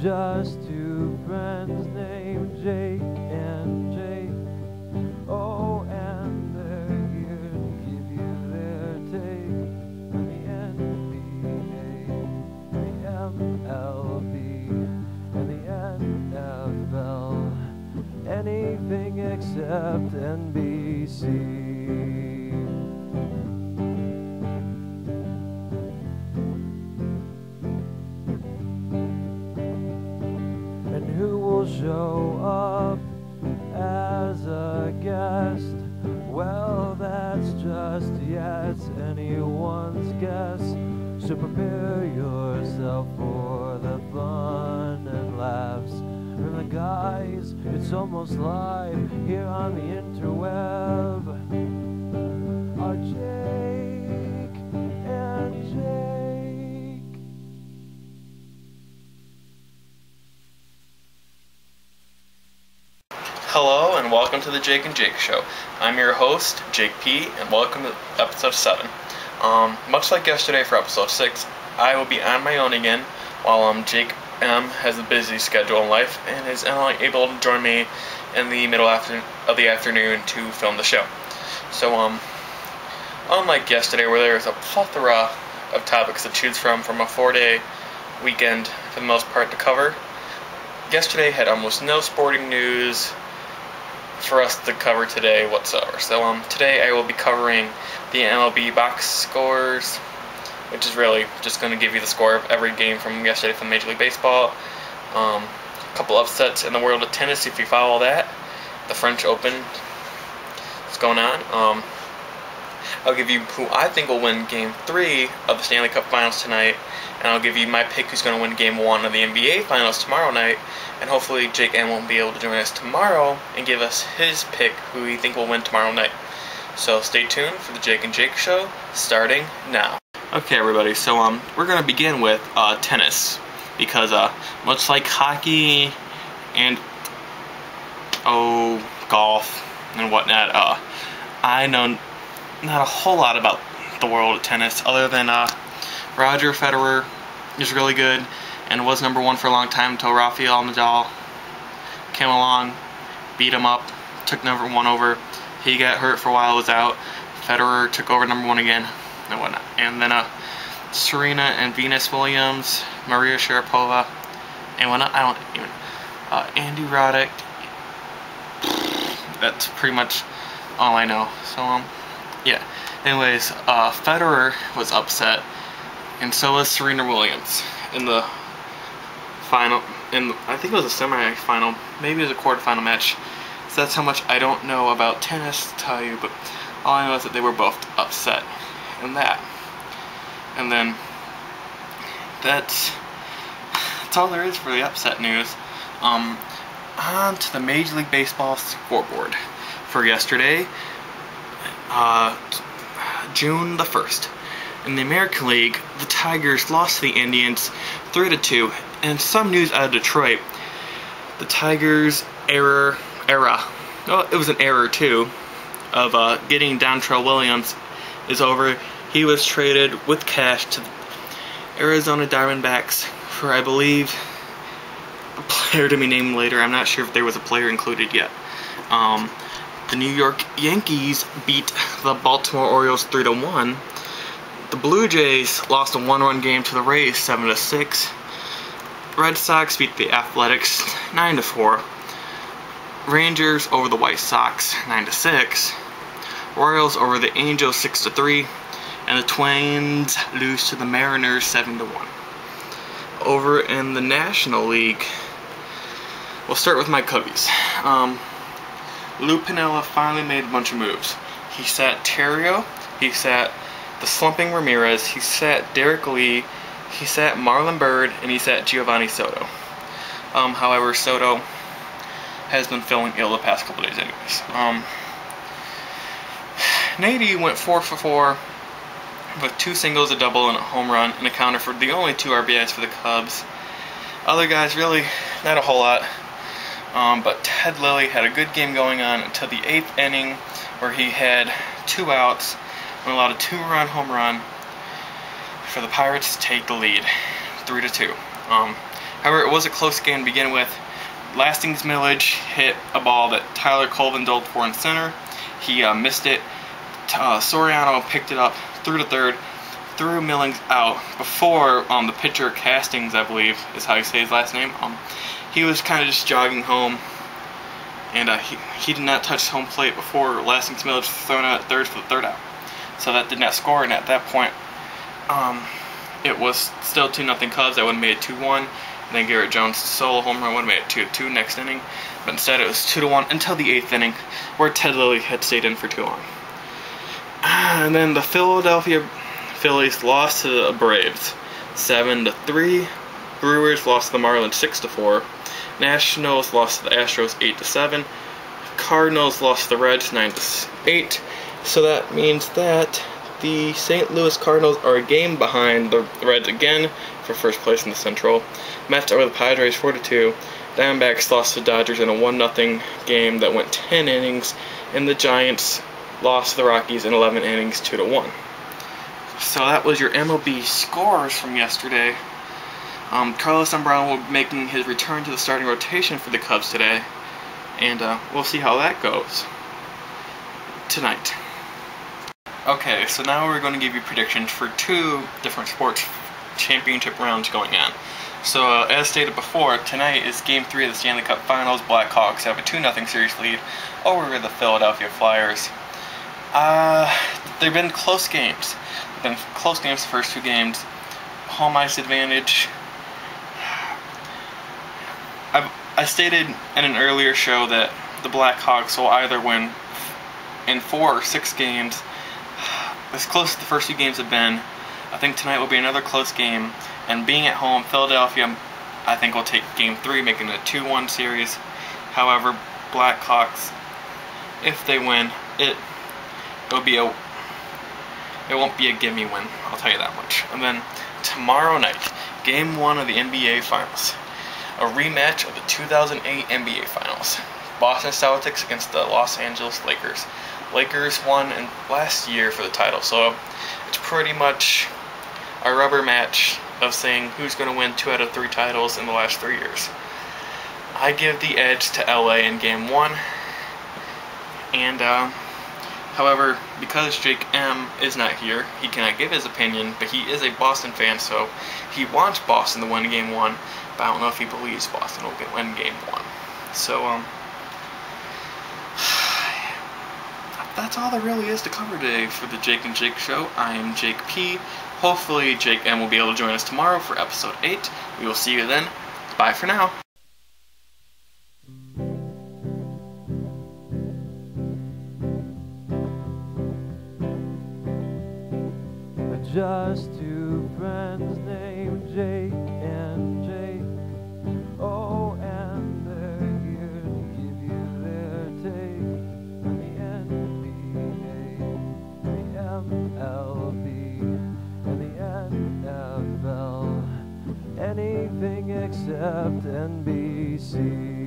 just two friends named Jake and Jake. Oh, and they're here to give you their take on the NBA, the MLB, and the NFL. Anything except NBC. Who will show up as a guest? Well, that's just yet anyone's guess. So prepare yourself for the fun and laughs from the guys. It's almost live here on the interweb. Are Jake and Jake. Hello and welcome to the Jake and Jake Show. I'm your host, Jake P, and welcome to episode 7. Much like yesterday for episode 6, I will be on my own again, while Jake M has a busy schedule in life and is unable to join me in the middle of the afternoon to film the show. So, unlike yesterday where there was a plethora of topics to choose from a 4-day weekend for the most part to cover, yesterday had almost no sporting news for us to cover today whatsoever. So today I will be covering the MLB box scores, which is really just going to give you the score of every game from yesterday from Major League Baseball. A couple upsets in the world of tennis if you follow that. The French Open is going on. I'll give you who I think will win Game 3 of the Stanley Cup Finals tonight, and I'll give you my pick who's going to win Game 1 of the NBA Finals tomorrow night, and hopefully Jake M won't be able to join us tomorrow and give us his pick who he think will win tomorrow night. So stay tuned for the Jake and Jake Show, starting now. Okay everybody, so we're going to begin with tennis, because much like hockey and golf and whatnot, I know not a whole lot about the world of tennis other than Roger Federer is really good and was number 1 for a long time until Rafael Nadal came along, beat him up, took number 1 over. He got hurt for a while, was out. Federer took over number 1 again and whatnot. And then Serena and Venus Williams, Maria Sharapova, and whatnot. I don't even Andy Roddick. That's pretty much all I know. So yeah. Anyways, Federer was upset, and so was Serena Williams in the final. I think it was a semi-final, maybe it was a quarterfinal match. So that's how much I don't know about tennis to tell you, but all I know is that they were both upset in that. And then that's all there is for the upset news. On to the Major League Baseball scoreboard for yesterday, June the 1st. In the American League, the Tigers lost to the Indians 3-2. And some news out of Detroit, the Tigers' era, well, it was an error too, of getting Dontrell Williams is over. He was traded with cash to the Arizona Diamondbacks for, I believe, a player to be named later. I'm not sure if there was a player included yet. The New York Yankees beat the Baltimore Orioles 3-1. The Blue Jays lost a 1-run game to the Rays 7-6. Red Sox beat the Athletics 9-4. Rangers over the White Sox 9-6. Royals over the Angels 6-3. And the Twins lose to the Mariners 7-1. Over in the National League, we'll start with my Cubbies. Lou Piniella finally made a bunch of moves. He sat Terrio, he sat the slumping Ramirez, he sat Derek Lee, he sat Marlon Byrd, and he sat Giovanni Soto. However, Soto has been feeling ill the past couple days anyways. Nady went 4 for 4 with 2 singles, a double, and a home run, and accounted for the only 2 RBIs for the Cubs. Other guys, really, not a whole lot. But Ted Lilly had a good game going on until the 8th inning, where he had 2 outs and allowed a 2-run home run for the Pirates to take the lead, 3-2. However, it was a close game to begin with. Lastings Millage hit a ball that Tyler Colvin dove for in center. He missed it. Soriano picked it up, threw to third, threw Millings out before the pitcher Castings, I believe is how you say his last name. He was kind of just jogging home, and he did not touch home plate before Lastings Millage was thrown out at third for the third out. So that did not score, and at that point, it was still 2-0 Cubs. That would have made it 2-1. And then Garrett Jones' solo home run would have made it 2-2 next inning. But instead it was 2-1 until the 8th inning, where Ted Lilly had stayed in for too long. And then the Philadelphia Phillies lost to the Braves 7-3. Brewers lost to the Marlins 6-4. Nationals lost to the Astros 8-7. Cardinals lost to the Reds 9-8. So that means that the St. Louis Cardinals are a game behind the Reds again for first place in the Central. Mets over the Padres 4-2. Diamondbacks lost to the Dodgers in a 1-0 game that went 10 innings, and the Giants lost to the Rockies in 11 innings 2-1. So that was your MLB scores from yesterday. Carlos Zambrano will be making his return to the starting rotation for the Cubs today, and we'll see how that goes tonight. Okay, so now we're going to give you predictions for two different sports championship rounds going on. So, as stated before, tonight is Game 3 of the Stanley Cup Finals. Blackhawks have a 2-0 series lead over the Philadelphia Flyers. They've been close games. The first two games. Home ice advantage. I stated in an earlier show that the Blackhawks will either win in 4 or 6 games. As close as the first two games have been, I think tonight will be another close game. And being at home, Philadelphia, I think, will take Game 3, making it a 2-1 series. However, Blackhawks, if they win, it won't be a gimme win, I'll tell you that much. And then tomorrow night, Game 1 of the NBA Finals. A rematch of the 2008 NBA Finals. Boston Celtics against the Los Angeles Lakers. Lakers won last year for the title, so it's pretty much a rubber match of saying who's going to win 2 out of 3 titles in the last 3 years. I give the edge to LA in Game 1, and however, because Jake M is not here, he cannot give his opinion, but he is a Boston fan, so he wants Boston to win Game 1, but I don't know if he believes Boston will win Game 1. So, that's all there really is to cover today for the Jake and Jake Show. I am Jake P. Hopefully Jake M will be able to join us tomorrow for episode 8. We will see you then. Bye for now. Just two friends named Jake and Jake. Oh, and they're here to give you their take on the NBA, the MLB, and the NFL. Anything except NBC.